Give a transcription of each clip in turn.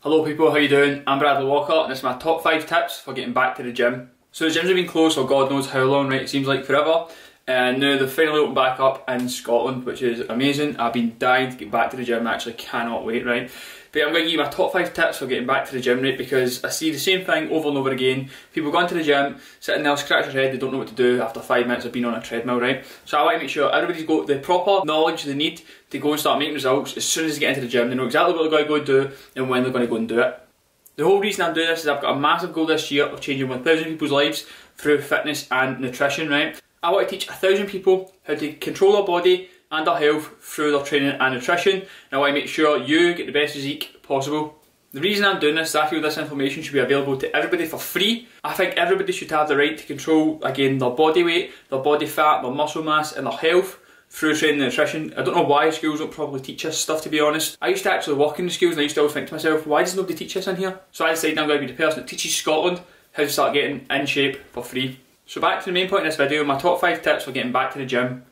Hello people, how you doing? I'm Bradleywalkr and this is my top 5 tips for getting back to the gym. So the gyms have been closed for God knows how long, right? It seems like forever. And now they've finally opened back up in Scotland, which is amazing. I've been dying to get back to the gym, I actually cannot wait, right? But I'm going to give you my top 5 tips for getting back to the gym, right? Because I see the same thing over and over again. People going to the gym, sitting there, scratch their head, they don't know what to do after 5 minutes of being on a treadmill, right? So I want to make sure everybody's got the proper knowledge they need to go and start making results as soon as they get into the gym. They know exactly what they're going to go and do and when they're going to go and do it. The whole reason I'm doing this is I've got a massive goal this year of changing 1,000 people's lives through fitness and nutrition, right? I want to teach 1,000 people how to control their body and their health through their training and nutrition. And I want to make sure you get the best physique possible. The reason I'm doing this is I feel this information should be available to everybody for free. I think everybody should have the right to control, again, their body weight, their body fat, their muscle mass and their health through training and nutrition. I don't know why schools don't probably teach us stuff, to be honest. I used to actually work in the schools and I used to always think to myself, why does nobody teach us in here? So I decided I'm going to be the person that teaches Scotland how to start getting in shape for free. So back to the main point of this video, my top 5 tips for getting back to the gym.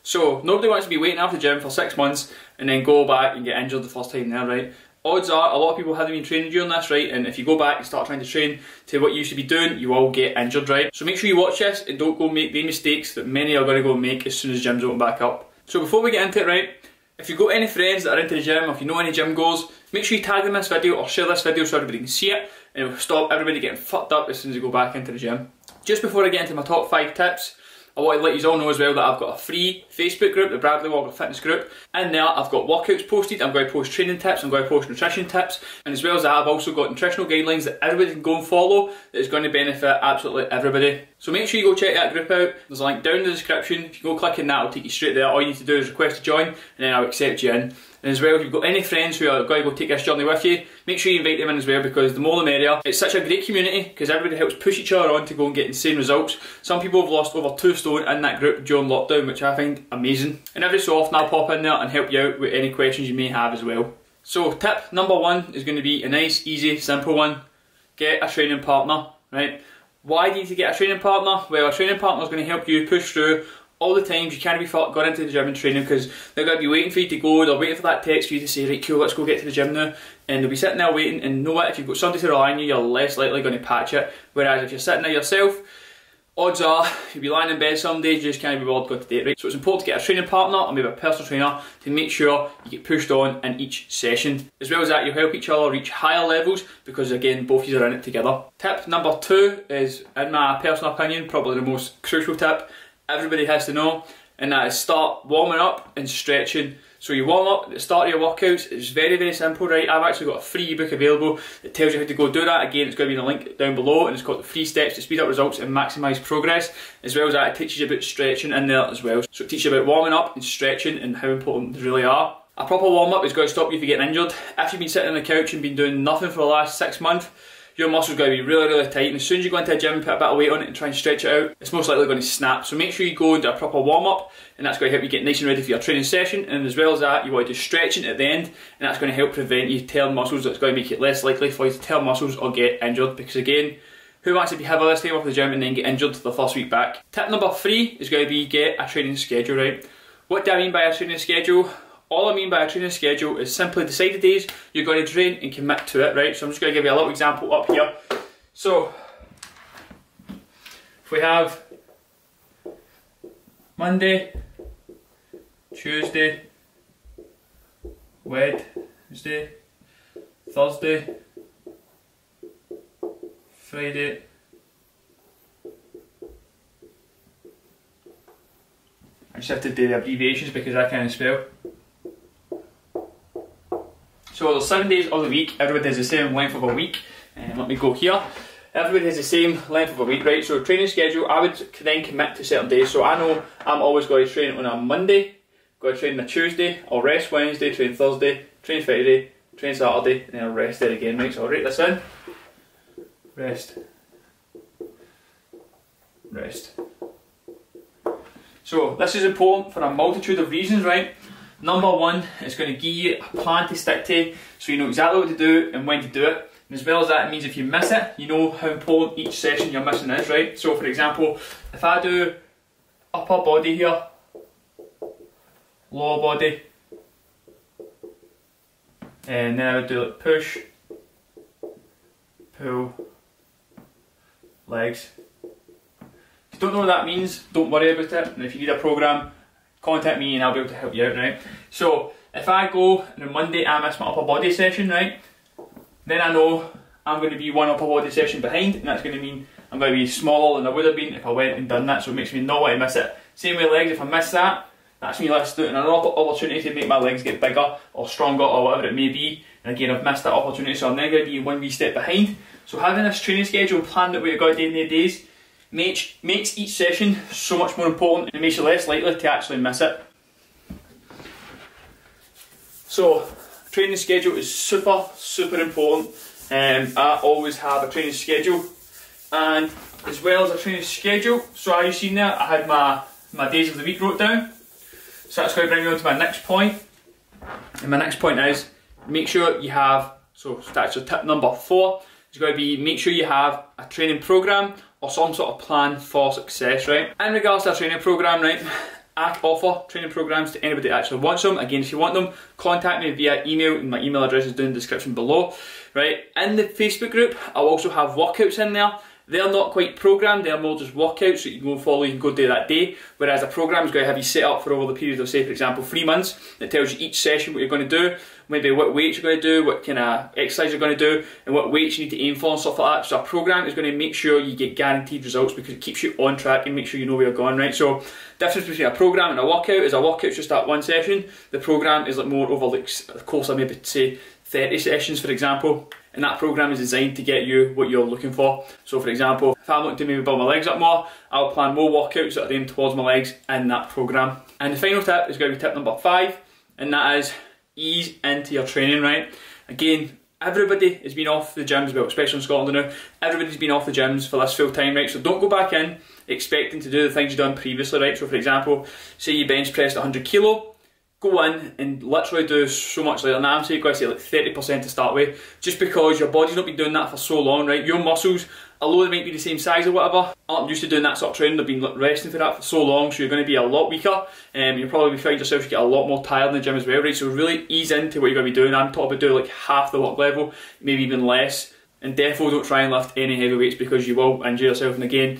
So nobody wants to be waiting after the gym for 6 months and then go back and get injured the first time there, right? Odds are a lot of people haven't been training during this, right? And if you go back and start trying to train to what you used to be doing, you will get injured, right? So make sure you watch this and don't go make the mistakes that many are going to go make as soon as gyms open back up. So before we get into it, right, if you've got any friends that are into the gym, or if you know any gym goers, make sure you tag them in this video or share this video so everybody can see it, and it will stop everybody getting fucked up as soon as they go back into the gym. Just before I get into my top 5 tips, I want to let you all know as well that I've got a free Facebook group, the Bradleywalkr Fitness group. In there I've got workouts posted, I'm going to post training tips, I'm going to post nutrition tips, and as well as that I've also got nutritional guidelines that everybody can go and follow that is going to benefit absolutely everybody. So make sure you go check that group out. There's a link down in the description. If you go click on that, it'll take you straight there. All you need to do is request to join and then I'll accept you in. And as well, if you've got any friends who are going to go take this journey with you, make sure you invite them in as well, because the more the merrier. It's such a great community because everybody helps push each other on to go and get insane results. Some people have lost over 2 stone in that group during lockdown, which I find amazing. And every so often I'll pop in there and help you out with any questions you may have as well. So tip number 1 is going to be a nice, easy, simple one. Get a training partner, right? Why do you need to get a training partner? Well, a training partner is going to help you push through all the times you can't be going into the gym and training, because they're going to be waiting for you to go, they're waiting for that text for you to say, right, cool, let's go get to the gym now, and they'll be sitting there waiting, and you know what, if you've got somebody to rely on you, you're less likely going to patch it, whereas if you're sitting there yourself, odds are you'll be lying in bed someday, you just can't be bothered going to date, right? So it's important to get a training partner, or maybe a personal trainer, to make sure you get pushed on in each session. As well as that, you'll help each other reach higher levels, because again, both of you are in it together. Tip number 2 is, in my personal opinion, probably the most crucial tip everybody has to know, and that is start warming up and stretching. So you warm up at the start of your workouts. It's very, very simple, right? I've actually got a free ebook available that tells you how to go do that. Again, it's going to be in the link down below, and it's got the 3 steps to speed up results and maximise progress. As well as that, it teaches you about stretching in there as well. So it teaches you about warming up and stretching and how important they really are. A proper warm up is going to stop you from getting injured. If you've been sitting on the couch and been doing nothing for the last 6 months, your muscles are going to be really, really tight, and as soon as you go into a gym and put a bit of weight on it and try and stretch it out, it's most likely going to snap. So make sure you go and do a proper warm up, and that's going to help you get nice and ready for your training session. And as well as that, you want to do stretching at the end, and that's going to help prevent you tearing muscles. That's going to make it less likely for you to tear muscles or get injured, because again, who wants to be heavy this time off the gym and then get injured the first week back? Tip number 3 is going to be get a training schedule, right? What do I mean by a training schedule? All I mean by a training schedule is simply decide the days you're going to train and commit to it, right? So I'm just going to give you a little example up here. So, if we have Monday, Tuesday, Wednesday, Thursday, Friday, I just have to do the abbreviations because I can't spell. So there's 7 days of the week, everybody has the same length of a week. Let me go here. Everybody has the same length of a week, right? So training schedule, I would then commit to certain days. So I know I'm always going to train on a Monday, going to train on a Tuesday, I'll rest Wednesday, train Thursday, train Friday, train Saturday, and then I'll rest there again, right? So I'll write this in. Rest. Rest. So this is important for a multitude of reasons, right? Number 1, it's going to give you a plan to stick to, so you know exactly what to do and when to do it. And as well as that, it means if you miss it, you know how important each session you're missing is, right? So for example, if I do upper body here, lower body, and then I would do like push, pull legs. If you don't know what that means, don't worry about it, and if you need a program, contact me and I'll be able to help you out, right? So if I go and on Monday I miss my upper body session, right, then I know I'm going to be one upper body session behind, and that's going to mean I'm going to be smaller than I would have been if I went and done that, so it makes me not want to miss it. Same with legs, if I miss that, that's me less doing another opportunity to make my legs get bigger or stronger or whatever it may be, and again I've missed that opportunity, so I'm then going to be one wee step behind. So having this training schedule planned out what you've got to do in the days makes each session so much more important and makes you less likely to actually miss it. So training schedule is super important. I always have a training schedule, and as well as a training schedule, so as you've seen there, I had my days of the week wrote down. So that's going to bring me on to my next point, and my next point is make sure you have, so that's tip number 4, it's going to be make sure you have a training program or some sort of plan for success, right? In regards to a training program, right, I offer training programs to anybody that actually wants them. Again, if you want them, contact me via email, and my email address is down in the description below, right? In the Facebook group, I'll also have workouts in there. They're not quite programmed, they're more just workouts that you can go follow, you can go do that day, whereas a program is going to have you set up for over the period of, say, for example, 3 months. It tells you each session what you're going to do, maybe what weights you're going to do, what kind of exercise you're going to do, and what weights you need to aim for and stuff like that. So a program is going to make sure you get guaranteed results because it keeps you on track and make sure you know where you're going, right? So difference between a program and a workout is a workout's just that one session. The program is like more over like a course of maybe say 30 sessions, for example, and that program is designed to get you what you're looking for. So for example, if I'm looking to maybe build my legs up more, I'll plan more workouts that are aimed towards my legs in that program. And the final tip is going to be tip number 5, and that is ease into your training, right? Again, everybody has been off the gyms, well, especially in Scotland now, everybody's been off the gyms for this full time, right? So don't go back in expecting to do the things you've done previously, right? So for example, say you bench pressed 100 kilo, go in and literally do so much later. Now I'm saying you've got to say like 30% to start with, just because your body's not been doing that for so long, right? Your muscles, although they might be the same size or whatever, aren't used to doing that sort of training. They've been resting for that for so long, so you're going to be a lot weaker, and you'll probably find yourself you get a lot more tired in the gym as well, right? So really ease into what you're going to be doing. I'm talking about doing like half the work level, maybe even less, and definitely don't try and lift any heavy weights because you will injure yourself. And again,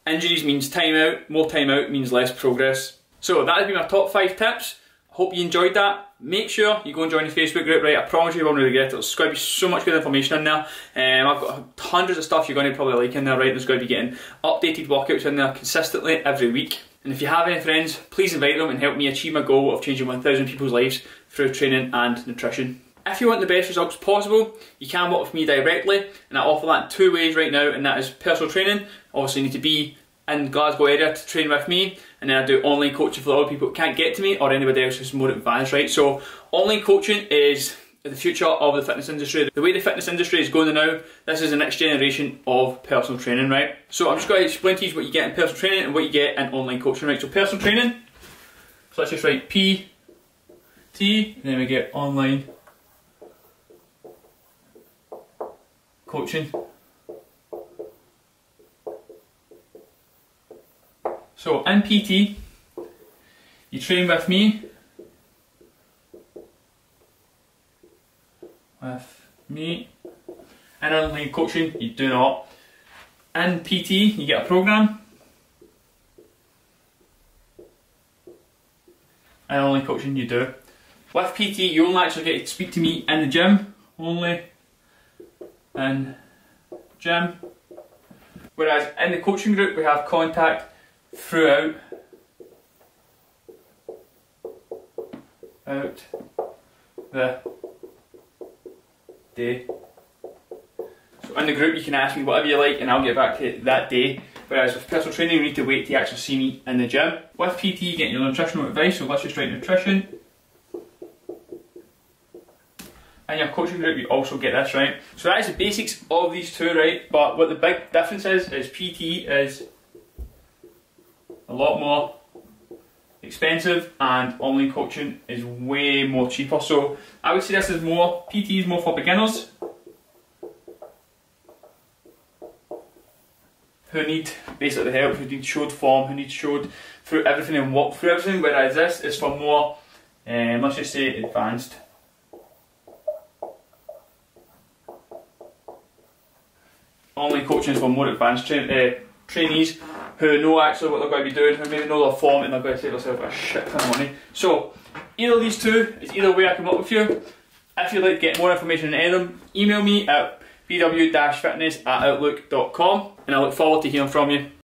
injuries means time out, more time out means less progress. So that has been my top 5 tips. Hope you enjoyed that. Make sure you go and join the Facebook group, right? I promise you won't regret it. There's going to be so much good information in there. I've got hundreds of stuff you're going to probably like in there, right? There's going to be getting updated workouts in there consistently every week. And if you have any friends, please invite them and help me achieve my goal of changing 1,000 people's lives through training and nutrition. If you want the best results possible, you can work with me directly, and I offer that in 2 ways right now, and that is personal training. Obviously you need to be in Glasgow area to train with me, and then I do online coaching for other people who can't get to me or anybody else who's more advanced, right? So online coaching is the future of the fitness industry. The way the fitness industry is going now, this is the next generation of personal training, right? So I'm just going to explain to you what you get in personal training and what you get in online coaching, right? So personal training, so let's just write PT, and then we get online coaching. So in PT, you train with me, and online coaching you do not. In PT you get a program, and online coaching you do. With PT you only actually get to speak to me in the gym, only in gym, whereas in the coaching group we have contact throughout the day. So in the group you can ask me whatever you like and I'll get back to it that day, whereas with personal training you need to wait to actually see me in the gym. With PT you get your nutritional advice, so let's just write nutrition. In your coaching group you also get this, right? So that is the basics of these two, right? But what the big difference is PT is a lot more expensive and online coaching is way more cheaper. So I would say this is more, PT is more for beginners who need basically the help, who need showed form, who need showed through everything and walk through everything, whereas this is for more, let's just say advanced online coaching is for more advanced trainees who know actually what they're going to be doing, who maybe know their form and they're going to save themselves a shit ton of money. So either of these two is either way I come up with you. If you'd like to get more information on any of them, email me at bw-fitness@outlook.com and I look forward to hearing from you.